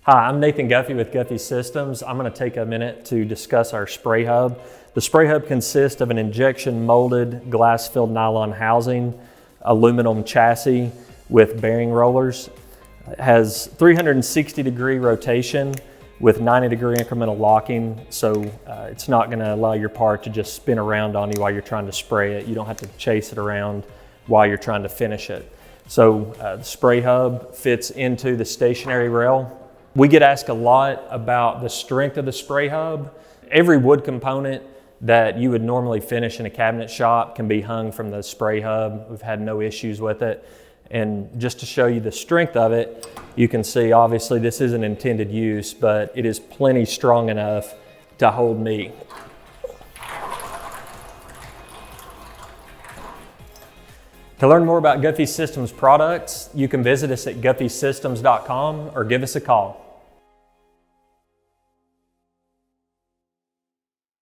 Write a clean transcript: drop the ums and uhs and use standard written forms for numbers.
Hi, I'm Nathan Guffey with Guffey Systems. I'm going to take a minute to discuss our spray hub. The spray hub consists of an injection molded glass-filled nylon housing, aluminum chassis with bearing rollers. It has 360-degree rotation with 90-degree incremental locking, so it's not going to allow your part to just spin around on you while you're trying to spray it. You don't have to chase it around while you're trying to finish it. So the spray hub fits into the stationary rail. We get asked a lot about the strength of the spray hub. Every wood component that you would normally finish in a cabinet shop can be hung from the spray hub. We've had no issues with it. And just to show you the strength of it, you can see obviously this isn't intended use, but it is plenty strong enough to hold me. To learn more about Guffey Systems products, you can visit us at guffeysystems.com or give us a call.